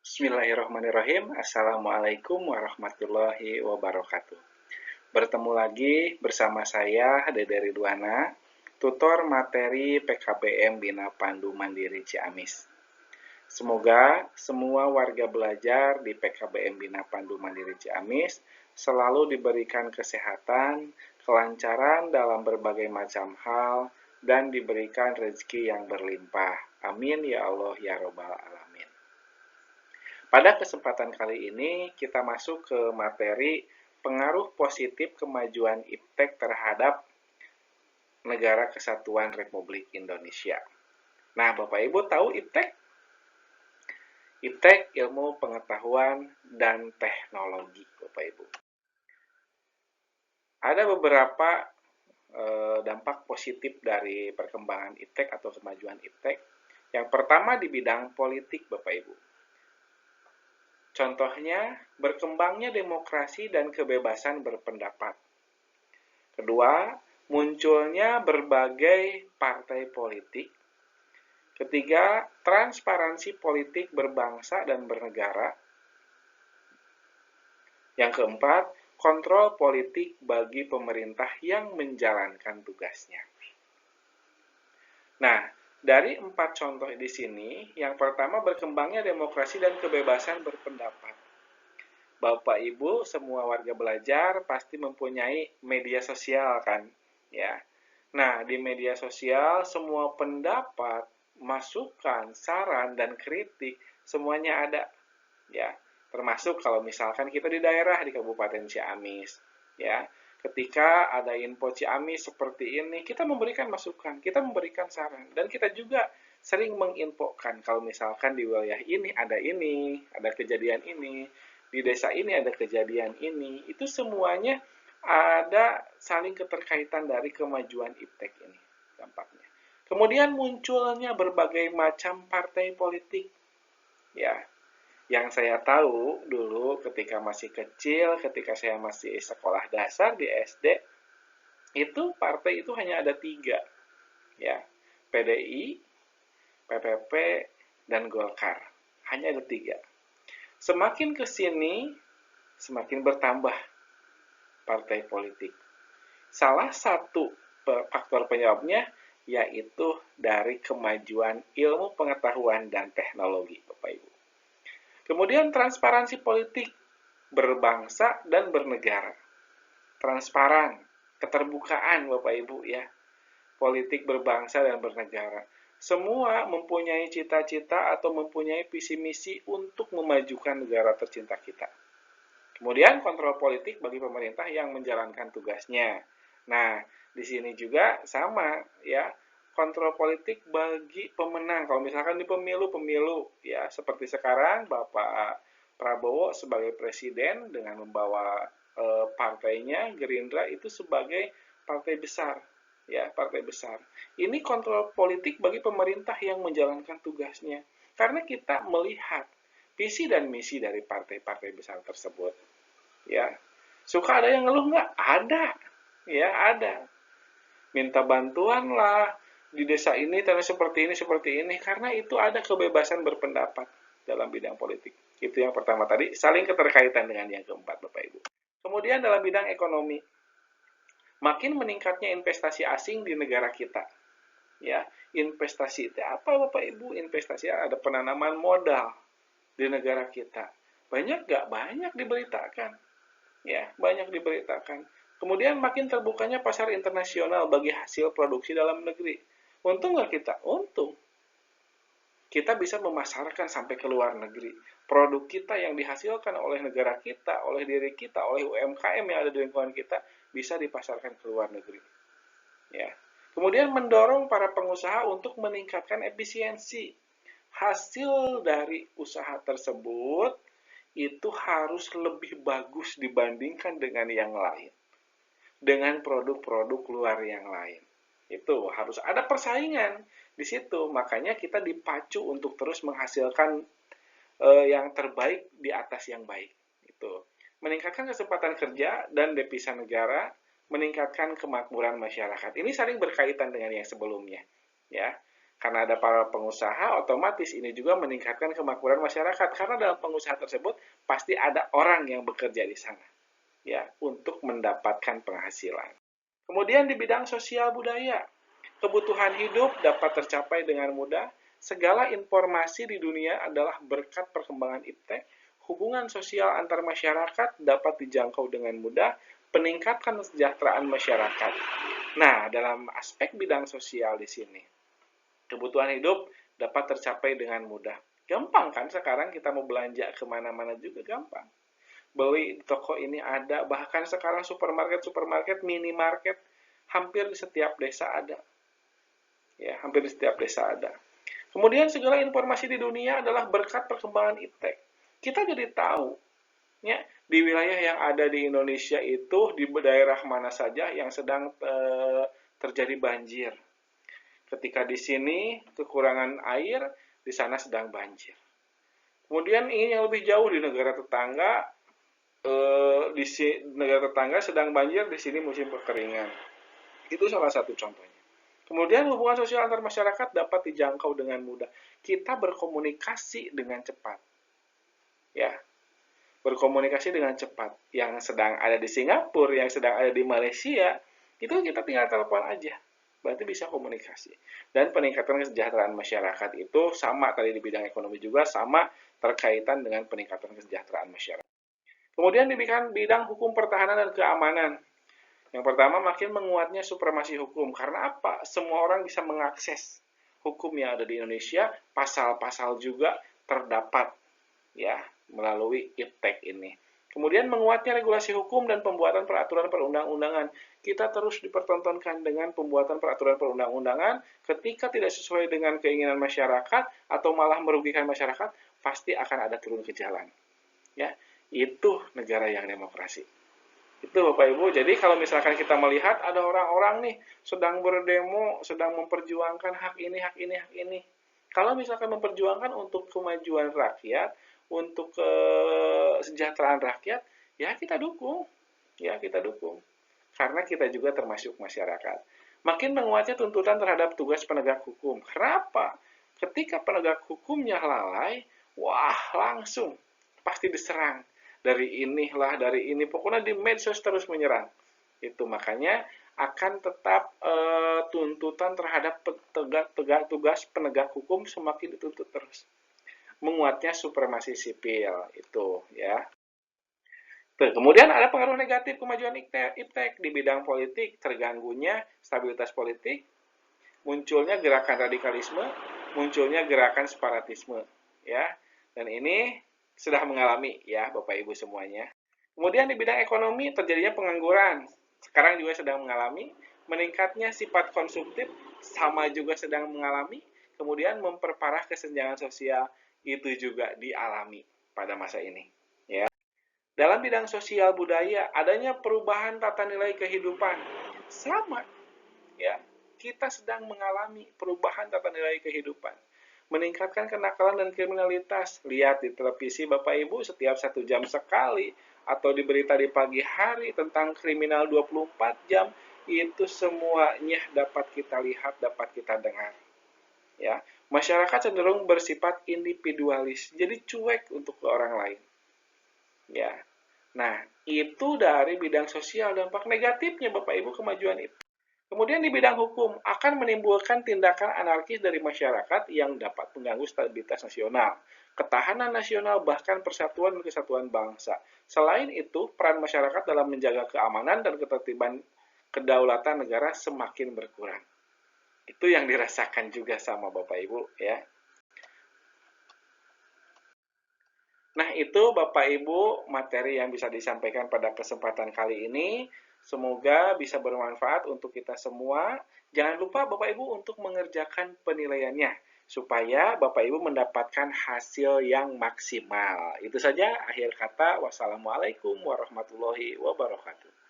Bismillahirrahmanirrahim. Assalamualaikum warahmatullahi wabarakatuh. Bertemu lagi bersama saya, Dede Ridwana, tutor materi PKBM Bina Pandu Mandiri Ciamis. Semoga semua warga belajar di PKBM Bina Pandu Mandiri Ciamis selalu diberikan kesehatan, kelancaran dalam berbagai macam hal, dan diberikan rezeki yang berlimpah. Amin ya Allah ya Robbal Alamin. Pada kesempatan kali ini, kita masuk ke materi pengaruh positif kemajuan iptek terhadap Negara Kesatuan Republik Indonesia. Nah, Bapak Ibu tahu iptek? Iptek ilmu pengetahuan dan teknologi, Bapak Ibu. Ada beberapa dampak positif dari perkembangan iptek atau kemajuan iptek. Yang pertama di bidang politik, Bapak Ibu. Contohnya, berkembangnya demokrasi dan kebebasan berpendapat. Kedua, munculnya berbagai partai politik. Ketiga, transparansi politik berbangsa dan bernegara. Yang keempat, kontrol politik bagi pemerintah yang menjalankan tugasnya. Nah, dari 4 contoh di sini, yang pertama berkembangnya demokrasi dan kebebasan berpendapat. Bapak Ibu, semua warga belajar pasti mempunyai media sosial kan, ya. Nah, di media sosial semua pendapat, masukan, saran dan kritik semuanya ada, ya. Termasuk kalau misalkan kita di daerah di Kabupaten Ciamis, ya. Ketika ada info Ciamis seperti ini, kita memberikan masukan, kita memberikan saran, dan kita juga sering menginfokan kalau misalkan di wilayah ini, ada kejadian ini, di desa ini ada kejadian ini, itu semuanya ada saling keterkaitan dari kemajuan iptek ini dampaknya. Kemudian munculnya berbagai macam partai politik, ya. Yang saya tahu dulu ketika masih kecil, ketika saya masih sekolah dasar di SD, itu partai itu hanya ada 3, ya. PDI, PPP, dan Golkar. Hanya ada 3. Semakin ke sini, semakin bertambah partai politik. Salah satu faktor penyebabnya yaitu dari kemajuan ilmu pengetahuan dan teknologi, Bapak Ibu. Kemudian transparansi politik berbangsa dan bernegara. Transparan, keterbukaan Bapak Ibu ya. Politik berbangsa dan bernegara. Semua mempunyai cita-cita atau mempunyai visi misi untuk memajukan negara tercinta kita. Kemudian kontrol politik bagi pemerintah yang menjalankan tugasnya. Nah, di sini juga sama ya, kontrol politik bagi pemenang. Kalau misalkan di pemilu ya seperti sekarang Bapak Prabowo sebagai presiden dengan membawa partainya Gerindra itu sebagai partai besar. Ya, partai besar. Ini kontrol politik bagi pemerintah yang menjalankan tugasnya. Karena kita melihat visi dan misi dari partai-partai besar tersebut. Ya, suka ada yang ngeluh nggak? Ada, ya ada. Minta bantuan lah di desa ini karena seperti ini, karena itu ada kebebasan berpendapat dalam bidang politik. Itu yang pertama tadi, saling keterkaitan dengan yang keempat, Bapak Ibu. Kemudian dalam bidang ekonomi, makin meningkatnya investasi asing di negara kita. Ya, investasi itu apa Bapak Ibu? Investasi ada penanaman modal di negara kita. Banyak nggak? Banyak diberitakan. Ya, banyak diberitakan. Kemudian makin terbukanya pasar internasional bagi hasil produksi dalam negeri. Untung nggak kita? Untung. Kita bisa memasarkan sampai ke luar negeri. Produk kita yang dihasilkan oleh negara kita, oleh diri kita, oleh UMKM yang ada di lingkungan kita, bisa dipasarkan ke luar negeri. Ya. Kemudian mendorong para pengusaha untuk meningkatkan efisiensi. Hasil dari usaha tersebut itu harus lebih bagus dibandingkan dengan yang lain. Dengan produk-produk luar yang lain. Itu harus ada persaingan di situ. Makanya kita dipacu untuk terus menghasilkan yang terbaik di atas yang baik. Itu. Meningkatkan kesempatan kerja dan devisa negara, meningkatkan kemakmuran masyarakat. Ini saling berkaitan dengan yang sebelumnya, ya. Karena ada para pengusaha, otomatis ini juga meningkatkan kemakmuran masyarakat. Karena dalam pengusaha tersebut pasti ada orang yang bekerja di sana, ya, untuk mendapatkan penghasilan. Kemudian di bidang sosial budaya, kebutuhan hidup dapat tercapai dengan mudah. Segala informasi di dunia adalah berkat perkembangan iptek. Hubungan sosial antar masyarakat dapat dijangkau dengan mudah, peningkatan kesejahteraan masyarakat. Nah, dalam aspek bidang sosial di sini, kebutuhan hidup dapat tercapai dengan mudah. Gampang kan sekarang kita mau belanja kemana-mana juga gampang. Beli di toko ini ada, bahkan sekarang supermarket, minimarket, hampir di setiap desa ada. Ya, hampir di setiap desa ada. Kemudian segala informasi di dunia adalah berkat perkembangan iptek. Kita jadi tahu, ya, di wilayah yang ada di Indonesia itu, di daerah mana saja yang sedang terjadi banjir. Ketika di sini kekurangan air, di sana sedang banjir. Kemudian ingin yang lebih jauh di negara tetangga, di negara tetangga sedang banjir, di sini musim kekeringan. Itu salah satu contohnya. Kemudian hubungan sosial antar masyarakat dapat dijangkau dengan mudah. Kita berkomunikasi dengan cepat. Ya, berkomunikasi dengan cepat. Yang sedang ada di Singapura, yang sedang ada di Malaysia, itu kita tinggal telepon aja. Berarti bisa komunikasi. Dan peningkatan kesejahteraan masyarakat itu sama tadi di bidang ekonomi juga, sama terkaitan dengan peningkatan kesejahteraan masyarakat. Kemudian di bidang hukum pertahanan dan keamanan. Yang pertama, makin menguatnya supremasi hukum. Karena apa? Semua orang bisa mengakses hukum yang ada di Indonesia, pasal-pasal juga terdapat ya melalui iptek ini. Kemudian menguatnya regulasi hukum dan pembuatan peraturan perundang-undangan. Kita terus dipertontonkan dengan pembuatan peraturan perundang-undangan. Ketika tidak sesuai dengan keinginan masyarakat atau malah merugikan masyarakat, pasti akan ada turun ke jalan. Ya, itu negara yang demokrasi. Itu Bapak Ibu. Jadi kalau misalkan kita melihat ada orang-orang nih sedang berdemo, sedang memperjuangkan hak ini, hak ini, hak ini. Kalau misalkan memperjuangkan untuk kemajuan rakyat, untuk kesejahteraan rakyat, ya kita dukung. Ya kita dukung. Karena kita juga termasuk masyarakat. Makin menguatnya tuntutan terhadap tugas penegak hukum. Kenapa? Ketika penegak hukumnya lalai, wah langsung pasti diserang. Dari inilah, dari ini, pokoknya di medsos terus menyerang. Itu makanya akan tetap tuntutan terhadap tugas penegak hukum semakin dituntut terus. Menguatnya supremasi sipil itu ya. Kemudian ada pengaruh negatif kemajuan iptek di bidang politik, terganggunya stabilitas politik, munculnya gerakan radikalisme, munculnya gerakan separatisme ya. Dan ini sudah mengalami ya Bapak Ibu semuanya. Kemudian di bidang ekonomi terjadinya pengangguran. Sekarang juga sedang mengalami. Meningkatnya sifat konsumtif sama juga sedang mengalami. Kemudian memperparah kesenjangan sosial itu juga dialami pada masa ini. Ya. Dalam bidang sosial budaya adanya perubahan tata nilai kehidupan. Sama ya. Kita sedang mengalami perubahan tata nilai kehidupan. Meningkatkan kenakalan dan kriminalitas. Lihat di televisi Bapak Ibu setiap 1 jam sekali atau di berita di pagi hari tentang kriminal 24 jam, itu semuanya dapat kita lihat, dapat kita dengar. Ya, masyarakat cenderung bersifat individualis, jadi cuek untuk ke orang lain. Ya. Nah, itu dari bidang sosial, dampak negatifnya Bapak Ibu kemajuan itu. Kemudian di bidang hukum akan menimbulkan tindakan anarkis dari masyarakat yang dapat mengganggu stabilitas nasional, ketahanan nasional, bahkan persatuan dan kesatuan bangsa. Selain itu, peran masyarakat dalam menjaga keamanan dan ketertiban kedaulatan negara semakin berkurang. Itu yang dirasakan juga sama Bapak Ibu ya. Nah, itu Bapak Ibu materi yang bisa disampaikan pada kesempatan kali ini. Semoga bisa bermanfaat untuk kita semua. Jangan lupa Bapak Ibu untuk mengerjakan penilaiannya supaya Bapak Ibu mendapatkan hasil yang maksimal. Itu saja akhir kata. Wassalamualaikum warahmatullahi wabarakatuh.